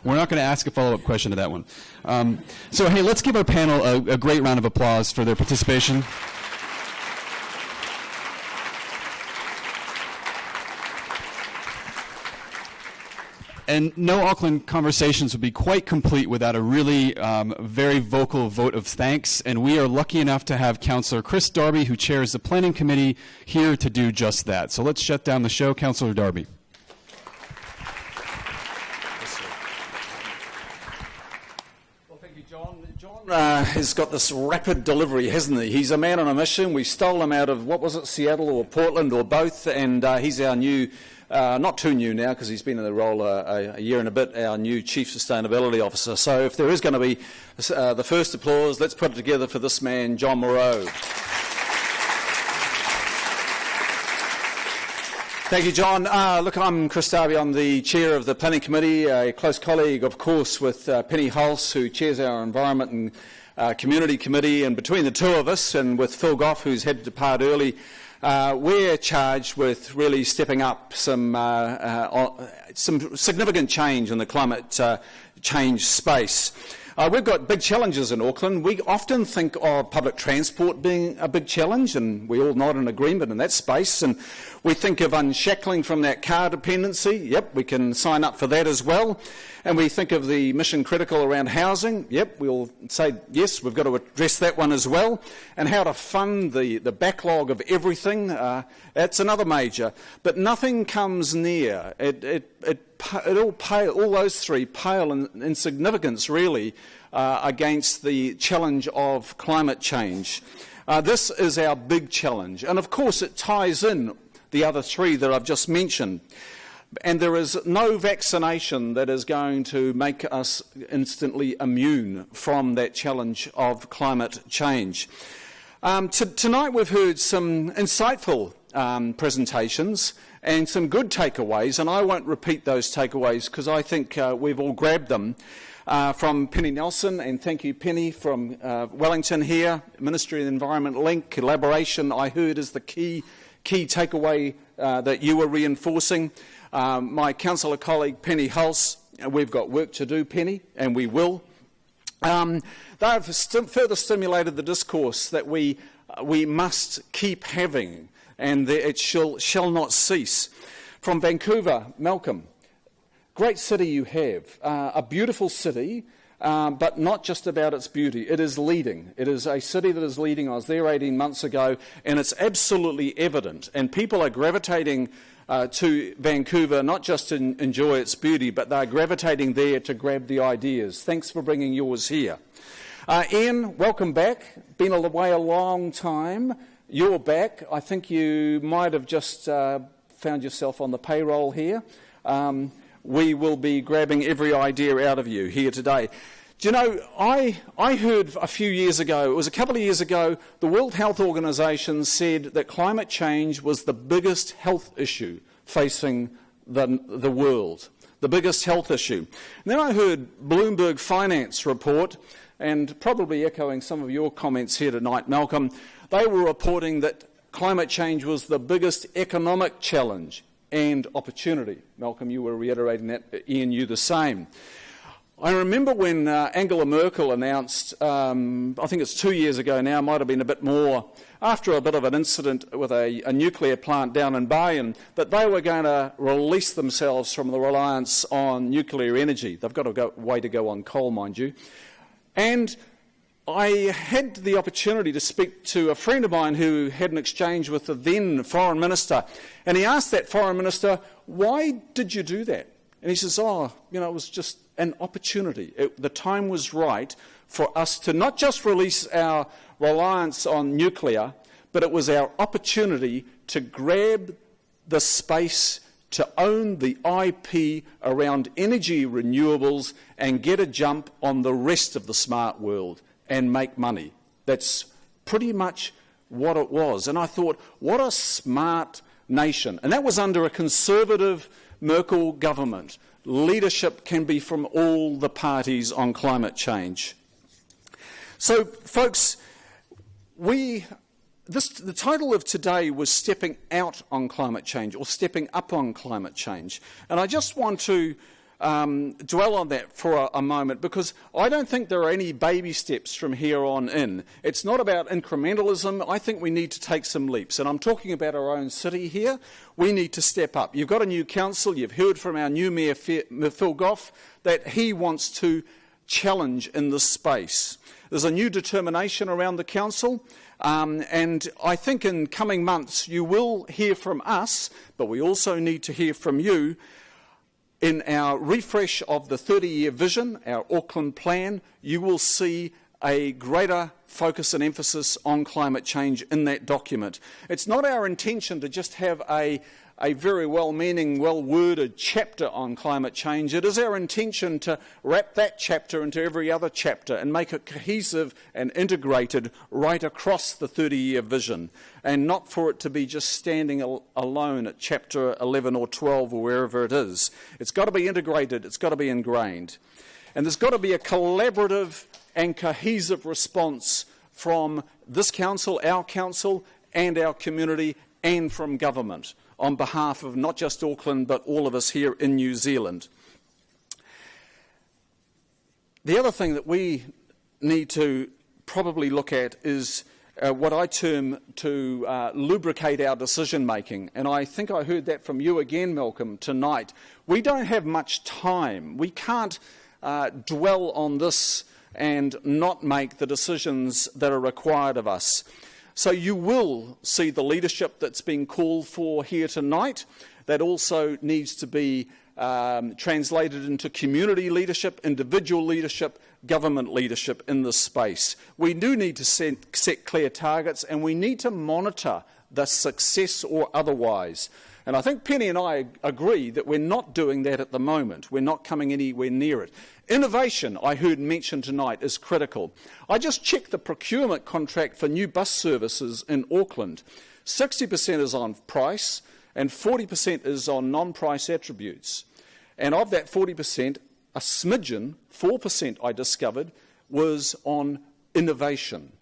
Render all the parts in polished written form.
We're not going to ask a follow-up question to that one. So, hey, let's give our panel a great round of applause for their participation. And no Auckland Conversations would be quite complete without a really very vocal vote of thanks. And we are lucky enough to have Councillor Chris Darby, who chairs the Planning Committee, here to do just that. So let's shut down the show. Councillor Darby. Well, thank you, John. John has got this rapid delivery, hasn't he? He's a man on a mission. We stole him out of, what was it, Seattle or Portland or both, and he's our new... not too new now because he's been in the role a year and a bit, our new Chief Sustainability Officer. So if there is going to be the first applause, let's put it together for this man, John Moreau. Thank you, John. Look, I'm Chris Darby. I'm the Chair of the Planning Committee, a close colleague, of course, with Penny Hulse, who chairs our Environment and Community Committee. And between the two of us, and with Phil Goff, who's had to depart early, we're charged with really stepping up some significant change in the climate change space. We've got big challenges in Auckland. We often think of public transport being a big challenge, and we all nod in agreement in that space. And we think of unshackling from that car dependency. Yep, we can sign up for that as well. And we think of the mission critical around housing. Yep, we'll say, yes, we've got to address that one as well. And how to fund the backlog of everything, that's another major. But nothing comes near. All those three pale in significance, really, against the challenge of climate change. This is our big challenge. And, of course, it ties in the other three that I've just mentioned. And there is no vaccination that is going to make us instantly immune from that challenge of climate change. Tonight we've heard some insightful presentations and some good takeaways, and I won't repeat those takeaways because I think we've all grabbed them from Penny Nelson, and thank you, Penny, from Wellington here. Ministry of the Environment link, collaboration, I heard, is the key takeaway that you were reinforcing. My councillor colleague, Penny Hulse, we've got work to do, Penny, and we will. They have further stimulated the discourse that we must keep having, and it shall not cease. From Vancouver, Malcolm, great city you have, a beautiful city, but not just about its beauty. It is leading. It is a city that is leading. I was there 18 months ago, and it's absolutely evident. And people are gravitating to Vancouver, not just to enjoy its beauty, but they're gravitating there to grab the ideas. Thanks for bringing yours here. Ian, welcome back. Been away a long time. You're back. I think you might have just found yourself on the payroll here. We will be grabbing every idea out of you here today. Do you know, I heard a few years ago, it was a couple of years ago, the World Health Organization said that climate change was the biggest health issue facing the world, the biggest health issue. And then I heard Bloomberg Finance report, and probably echoing some of your comments here tonight, Malcolm, they were reporting that climate change was the biggest economic challenge and opportunity. Malcolm, you were reiterating that. Ian, you the same. I remember when Angela Merkel announced, I think it's 2 years ago now, might have been a bit more, after a bit of an incident with a nuclear plant down in Bayern, that they were going to release themselves from the reliance on nuclear energy. They've got a way to go on coal, mind you. And I had the opportunity to speak to a friend of mine who had an exchange with the then Foreign Minister, and he asked that Foreign Minister, why did you do that? And he says, it was just an opportunity. The time was right for us to not just release our reliance on nuclear, but it was our opportunity to grab the space to own the IP around energy renewables and get a jump on the rest of the smart world and make money. That's pretty much what it was. And I thought, what a smart nation. And that was under a conservative Merkel government. Leadership can be from all the parties on climate change. So, folks, the title of today was Stepping Out on Climate Change, or Stepping Up on Climate Change. And I just want to dwell on that for a moment, because I don't think there are any baby steps from here on in. It's not about incrementalism. I think we need to take some leaps. And I'm talking about our own city here. We need to step up. You've got a new council. You've heard from our new Mayor, Phil Goff, that he wants to challenge in this space. There's a new determination around the council, and I think in coming months you will hear from us, but we also need to hear from you. In our refresh of the 30-year vision, our Auckland plan, you will see a greater focus and emphasis on climate change in that document. It's not our intention to just have a very well-meaning, well-worded chapter on climate change. It is our intention to wrap that chapter into every other chapter and make it cohesive and integrated right across the 30-year vision, and not for it to be just standing alone at chapter 11 or 12 or wherever it is. It's got to be integrated. It's got to be ingrained. And there's got to be a collaborative and cohesive response from this council, our council, and our community, and from government, on behalf of not just Auckland, but all of us here in New Zealand. The other thing that we need to probably look at is what I term to lubricate our decision-making. And I think I heard that from you again, Malcolm, tonight. We don't have much time. We can't dwell on this and not make the decisions that are required of us. So you will see the leadership that's been called for here tonight. That also needs to be translated into community leadership, individual leadership, government leadership in this space. We do need to set clear targets, and we need to monitor the success or otherwise. And I think Penny and I agree that we're not doing that at the moment. We're not coming anywhere near it. Innovation, I heard mentioned tonight, is critical. I just checked the procurement contract for new bus services in Auckland. 60% is on price and 40% is on non-price attributes. And of that 40%, a smidgen, 4% I discovered, was on innovation.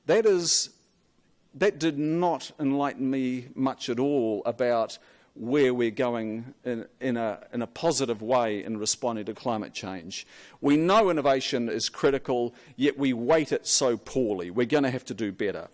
That did not enlighten me much at all about where we're going in a positive way in responding to climate change. We know innovation is critical, yet we weight it so poorly. We're going to have to do better.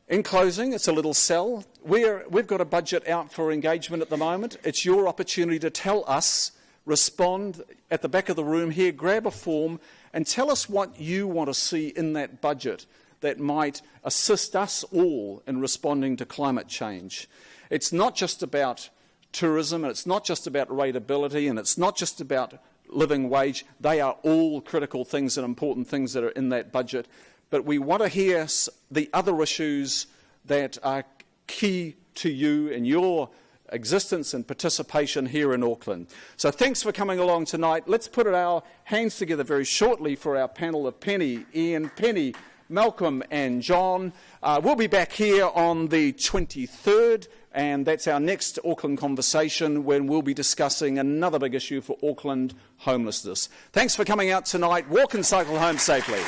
In closing, it's a little sell. We've got a budget out for engagement at the moment. It's your opportunity to tell us, respond at the back of the room here, grab a form and tell us what you want to see in that budget that might assist us all in responding to climate change. It's not just about tourism, and it's not just about rateability, and it's not just about living wage. They are all critical things and important things that are in that budget. But we want to hear the other issues that are key to you and your existence and participation here in Auckland. So thanks for coming along tonight. Let's put our hands together very shortly for our panel of Penny, Ian, Penny, Malcolm and John. We'll be back here on the 23rd, and that's our next Auckland Conversation, when we'll be discussing another big issue for Auckland, homelessness. Thanks for coming out tonight. Walk and cycle home safely.